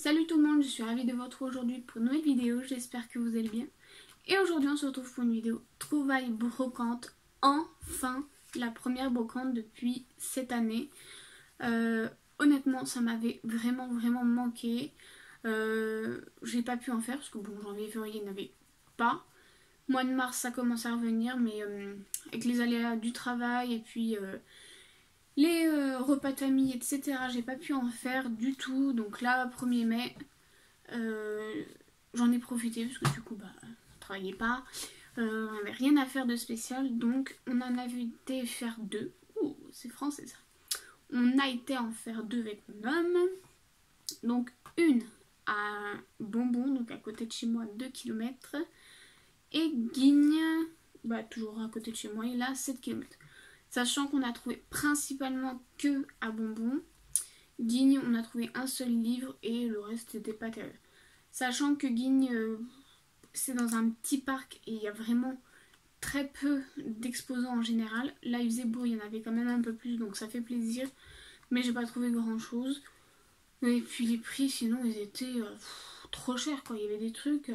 Salut tout le monde, je suis ravie de vous retrouver aujourd'hui pour une nouvelle vidéo, j'espère que vous allez bien. Et aujourd'hui on se retrouve pour une vidéo trouvailles brocante, enfin la première brocante depuis cette année. Honnêtement ça m'avait vraiment manqué, j'ai pas pu en faire parce que bon, janvier février il n'y en avait pas. Mois de mars ça commence à revenir mais avec les aléas du travail et puis les repas de famille, etc. J'ai pas pu en faire du tout. Donc là, 1er mai, j'en ai profité parce que du coup, on travaillait pas. On n'avait rien à faire de spécial. Donc on en a été faire deux. Ouh, c'est français ça. On a été en faire deux avec mon homme. Donc une à Bonbon, donc à côté de chez moi, 2 km. Et Guigne, toujours à côté de chez moi, il a 7 km. Sachant qu'on a trouvé principalement que à Bonbon. Guigne, on a trouvé un seul livre et le reste n'était pas terrible. Sachant que Guigne, c'est dans un petit parc et il y a vraiment très peu d'exposants en général. Là, il faisait beau, il y en avait quand même un peu plus, donc ça fait plaisir. Mais j'ai pas trouvé grand chose. Et puis les prix, sinon, ils étaient trop chers, quoi. Il y avait des trucs,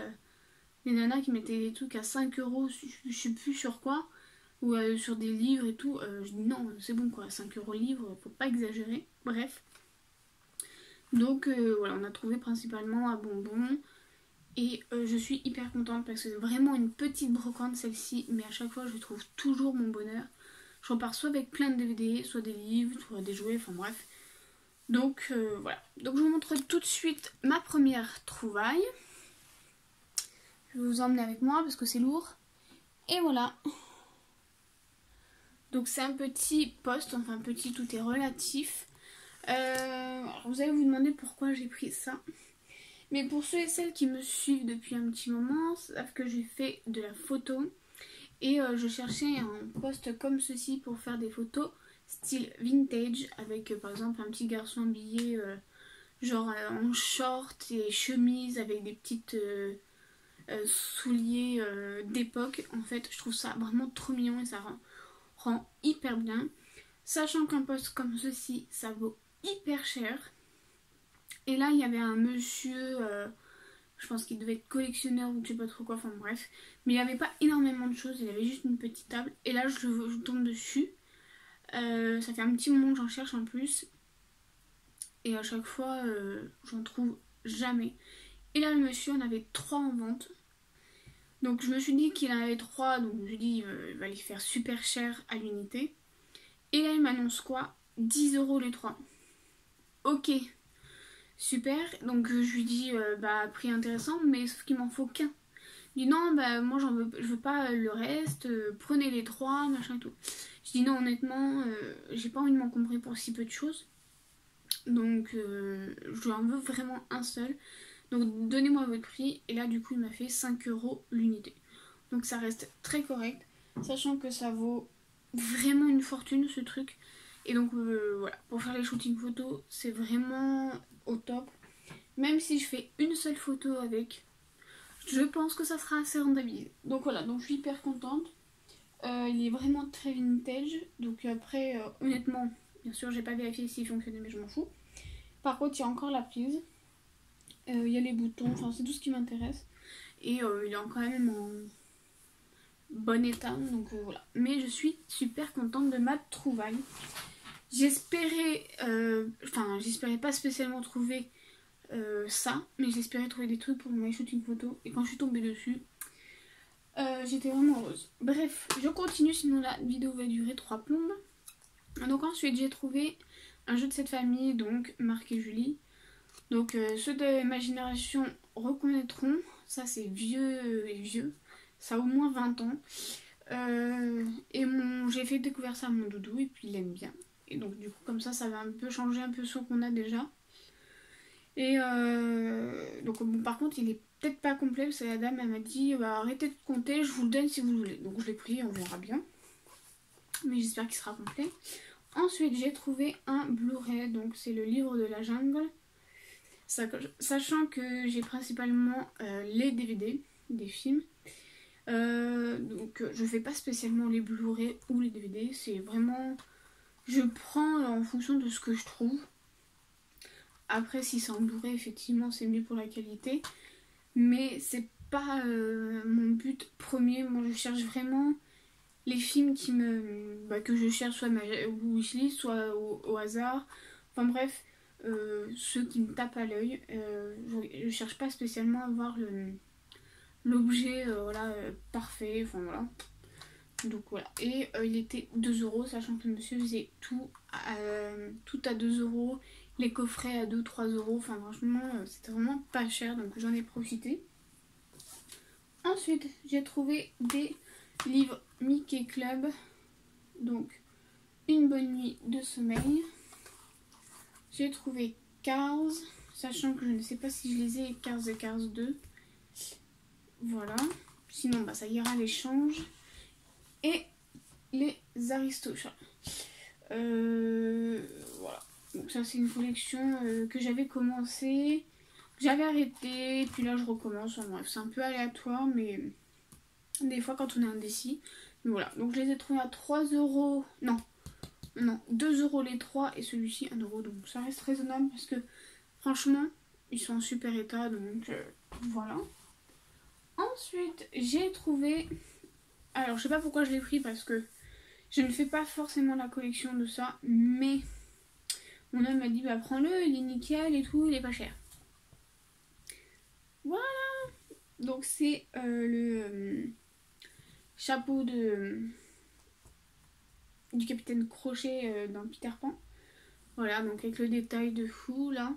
les nanas qui mettaient des trucs à 5 euros, je sais plus sur quoi. Ou sur des livres et tout, je dis non, c'est bon quoi, 5 euros le livre, faut pas exagérer, bref. Donc voilà, on a trouvé principalement à Bonbon. Et je suis hyper contente parce que c'est vraiment une petite brocante celle-ci, mais à chaque fois je trouve toujours mon bonheur. Je repars soit avec plein de DVD, soit des livres, soit des jouets, enfin bref. Donc voilà, donc je vous montre tout de suite ma première trouvaille. Je vais vous emmener avec moi parce que c'est lourd. Et voilà. Donc c'est un petit poste, enfin petit, tout est relatif. Alors vous allez vous demander pourquoi j'ai pris ça. Mais pour ceux et celles qui me suivent depuis un petit moment, savent que j'ai fait de la photo. Et je cherchais un poste comme ceci pour faire des photos style vintage. Avec par exemple un petit garçon habillé genre en short et chemise avec des petites souliers d'époque. En fait je trouve ça vraiment trop mignon et ça rend hyper bien, sachant qu'un poste comme ceci ça vaut hyper cher. Et là il y avait un monsieur, je pense qu'il devait être collectionneur ou je sais pas trop quoi, enfin bref, mais il n'y avait pas énormément de choses, il avait juste une petite table. Et là je tombe dessus, ça fait un petit moment que j'en cherche en plus et à chaque fois j'en trouve jamais. Et là le monsieur en avait 3 en vente. Donc je me suis dit qu'il en avait 3, donc je me suis dit il va les faire super cher à l'unité. Et là il m'annonce quoi? 10 euros les 3. Ok, super. Donc je lui dis prix intéressant, mais sauf qu'il m'en faut qu'un. Il dit non, moi je veux pas le reste, prenez les 3, machin et tout. Je dis non, honnêtement, j'ai pas envie de m'encombrer pour si peu de choses. Donc je en veux vraiment un seul. Donc donnez-moi votre prix. Et là du coup il m'a fait 5 euros l'unité. Donc ça reste très correct, sachant que ça vaut vraiment une fortune ce truc. Et donc voilà, pour faire les shootings photos c'est vraiment au top. Même si je fais une seule photo avec, je pense que ça sera assez rentabilisé. Donc voilà, donc je suis hyper contente. Il est vraiment très vintage. Donc après honnêtement, bien sûr j'ai pas vérifié s'il fonctionnait mais je m'en fous. Par contre il y a encore la prise. Il y a les boutons, enfin c'est tout ce qui m'intéresse. Et il est quand même en bon état, donc voilà. Mais je suis super contente de ma trouvaille. J'espérais pas spécialement trouver ça, mais j'espérais trouver des trucs pour mes shootings photo. Et quand je suis tombée dessus, j'étais vraiment heureuse. Bref, je continue, sinon la vidéo va durer 3 plombes. Donc ensuite j'ai trouvé un jeu de cette famille, donc Marc et Julie. Donc ceux de ma génération reconnaîtront, ça c'est vieux et vieux, ça a au moins 20 ans. Et j'ai fait découvrir ça à mon doudou et puis il aime bien. Et donc du coup comme ça va un peu changer un peu ce qu'on a déjà. Et donc bon, par contre il est peut-être pas complet parce que la dame elle m'a dit arrêtez de compter, je vous le donne si vous voulez. Donc je l'ai pris, on verra bien. Mais j'espère qu'il sera complet. Ensuite j'ai trouvé un Blu-ray, donc c'est le livre de la jungle. Sachant que j'ai principalement les DVD des films. Donc je fais pas spécialement les Blu-ray ou les DVD, c'est vraiment, je prends en fonction de ce que je trouve. Après, si c'est en Blu-ray, effectivement, c'est mieux pour la qualité. Mais c'est pas mon but premier. Moi, je cherche vraiment les films que je cherche, soit ma wishlist, soit au hasard. Enfin bref, ceux qui me tapent à l'œil. Je cherche pas spécialement à voir l'objet voilà, parfait. Enfin voilà. Donc voilà. Et il était 2 euros, sachant que le monsieur faisait tout à 2 euros. Les coffrets à 2-3 euros. Enfin franchement, c'était vraiment pas cher. Donc j'en ai profité. Ensuite, j'ai trouvé des livres Mickey Club. Donc, Une bonne nuit de sommeil. J'ai trouvé Cars, sachant que je ne sais pas si je les ai, Cars et Cars 2. Voilà. Sinon, bah, ça ira à l'échange. Et les Aristochats. Voilà. Donc ça, c'est une collection que j'avais commencé. J'avais arrêté, puis là je recommence. Bref, c'est un peu aléatoire, mais des fois quand on est indécis. Mais voilà, donc je les ai trouvés à 3 euros. Non, 2 euros les 3 et celui-ci 1 euro. Donc ça reste raisonnable parce que franchement, ils sont en super état. Donc voilà. Ensuite, j'ai trouvé. Alors, je sais pas pourquoi je l'ai pris parce que je ne fais pas forcément la collection de ça. Mais mon homme m'a dit bah prends-le, il est nickel et tout, il est pas cher. Voilà. Donc c'est le chapeau du capitaine Crochet dans Peter Pan. Voilà, donc avec le détail de fou là.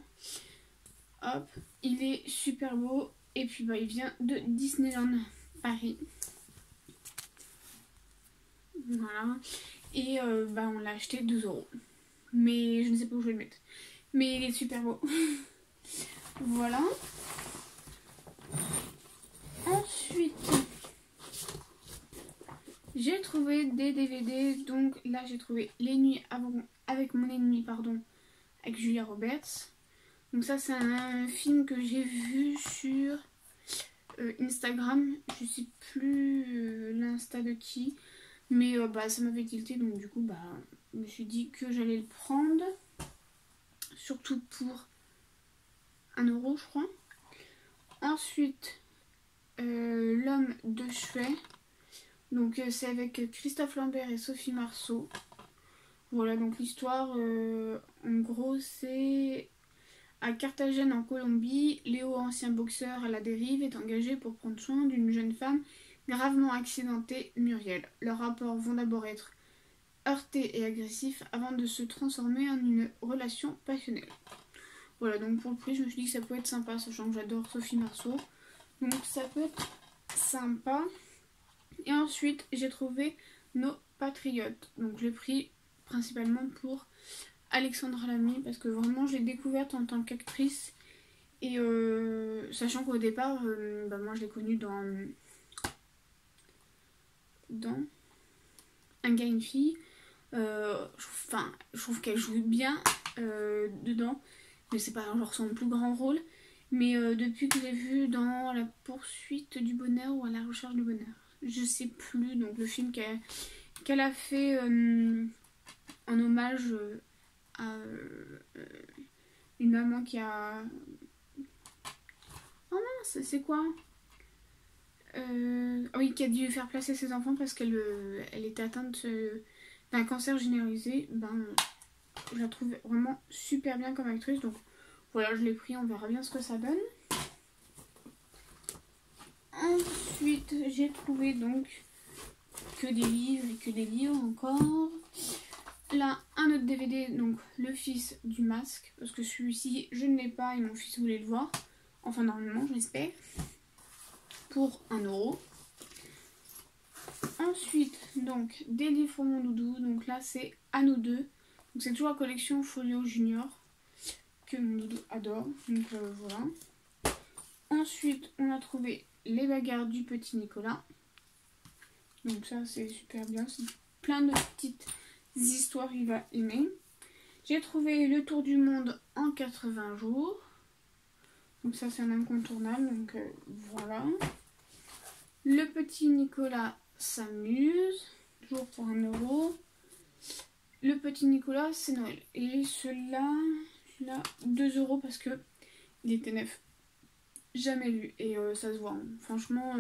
Hop, il est super beau. Et puis bah il vient de Disneyland Paris. Voilà. Et bah on l'a acheté 2 euros. Mais je ne sais pas où je vais le mettre. Mais il est super beau. Voilà. Ensuite, j'ai trouvé des DVD. Donc là, j'ai trouvé Les Nuits avec mon ennemi, avec Julia Roberts. Donc ça, c'est un film que j'ai vu sur Instagram. Je sais plus l'insta de qui. Mais bah, ça m'avait tilté. Donc du coup, bah, je me suis dit que j'allais le prendre. Surtout pour 1 euro, je crois. Ensuite, L'homme de chevet. Donc c'est avec Christophe Lambert et Sophie Marceau. Voilà, donc l'histoire, en gros, c'est à Carthagène en Colombie. Léo, ancien boxeur à la dérive, est engagé pour prendre soin d'une jeune femme gravement accidentée, Muriel. Leurs rapports vont d'abord être heurtés et agressifs avant de se transformer en une relation passionnelle. Voilà, donc pour le prix, je me suis dit que ça peut être sympa, sachant que j'adore Sophie Marceau. Donc ça peut être sympa. Et ensuite, j'ai trouvé Nos Patriotes. Donc je l'ai pris principalement pour Alexandra Lamy parce que vraiment je l'ai découverte en tant qu'actrice. Et sachant qu'au départ, bah, moi je l'ai connue dans Un gars, une fille. Je trouve qu'elle joue bien dedans. Mais c'est pas genre son plus grand rôle. Mais depuis que je l'ai vue dans La poursuite du bonheur ou À la recherche du bonheur, je sais plus, donc le film qu'elle a fait en hommage à une maman qui a... Oh mince, c'est quoi oui, qui a dû faire placer ses enfants parce qu'elle était atteinte d'un cancer généralisé. Ben, je la trouve vraiment super bien comme actrice, donc voilà, je l'ai pris, on verra bien ce que ça donne. Ensuite, j'ai trouvé donc que des livres et que des livres encore. Là, un autre DVD, donc Le Fils du Masque, parce que celui-ci, je ne l'ai pas et mon fils voulait le voir. Enfin, normalement, j'espère. Pour 1 euro. Ensuite, donc, des livres pour mon doudou. Donc là, c'est À nous deux. Donc c'est toujours la collection Folio Junior que mon doudou adore. Donc voilà. Ensuite, on a trouvé Les bagarres du petit Nicolas. Donc ça, c'est super bien. C'est plein de petites histoires, il va aimer. J'ai trouvé Le Tour du monde en 80 jours. Donc ça, c'est un incontournable. Donc voilà. Le petit Nicolas s'amuse. Toujours pour 1 euro. Le petit Nicolas, c'est Noël. Et celui-là, celui-là 2 € parce que il était neuf. Jamais lu et ça se voit. Hein. Franchement,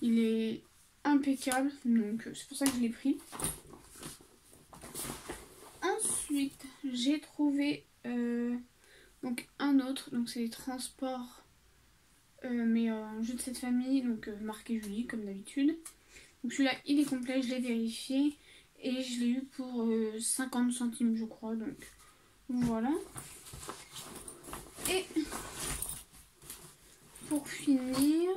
il est impeccable. Donc c'est pour ça que je l'ai pris. Ensuite, j'ai trouvé donc un autre. Donc c'est les transports. Mais un jeu de cette famille. Donc marqué Julie comme d'habitude. Donc celui-là, il est complet. Je l'ai vérifié. Et je l'ai eu pour 50 centimes je crois. Donc voilà. Et pour finir,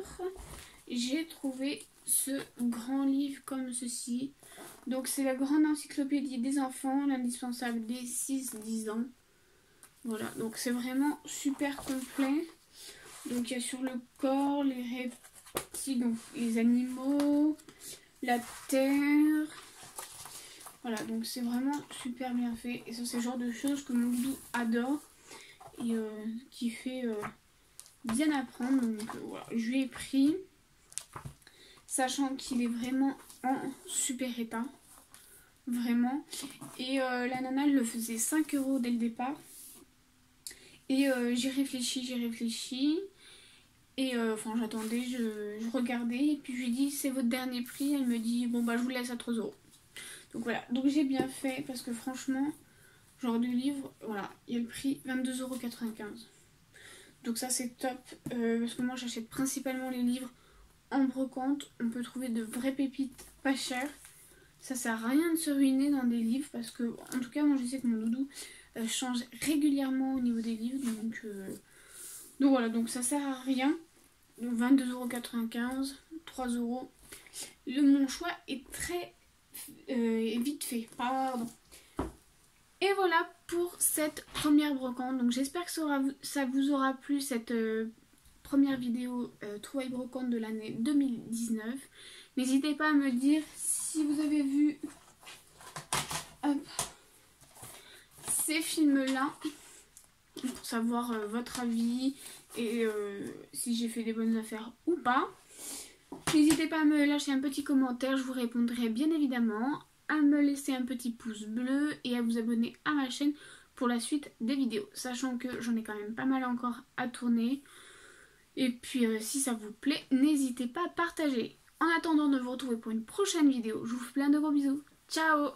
j'ai trouvé ce grand livre comme ceci. Donc c'est la grande encyclopédie des enfants, l'indispensable des 6-10 ans. Voilà, donc c'est vraiment super complet. Donc il y a sur le corps, les reptiles, donc les animaux, la terre. Voilà, donc c'est vraiment super bien fait. Et ça c'est le genre de choses que mon doudou adore. Et qui fait bien apprendre. Donc voilà, je lui ai pris. Sachant qu'il est vraiment en super état. Vraiment. Et la nana elle le faisait 5 € dès le départ. Et j'ai réfléchi. Et enfin j'attendais, je regardais. Et puis je lui ai dit c'est votre dernier prix. Elle me dit bon bah je vous laisse à 3 €. Donc voilà, donc j'ai bien fait parce que franchement, genre de livre, voilà, il y a le prix 22,95 €. Donc ça c'est top parce que moi j'achète principalement les livres en brocante. On peut trouver de vraies pépites pas chères. Ça sert à rien de se ruiner dans des livres parce que en tout cas moi je sais que mon doudou change régulièrement au niveau des livres. Donc voilà, donc ça sert à rien. Donc 22,95 €, 3 €. Mon choix est très vite fait. Pardon. Et voilà pour cette première brocante. Donc j'espère que ça vous aura plu cette première vidéo trouvaille brocante de l'année 2019. N'hésitez pas à me dire si vous avez vu ces films-là pour savoir votre avis et si j'ai fait des bonnes affaires ou pas. N'hésitez pas à me lâcher un petit commentaire, je vous répondrai bien évidemment. À me laisser un petit pouce bleu et à vous abonner à ma chaîne pour la suite des vidéos. Sachant que j'en ai quand même pas mal encore à tourner. Et puis si ça vous plaît, n'hésitez pas à partager. En attendant de vous retrouver pour une prochaine vidéo, je vous fais plein de gros bisous. Ciao!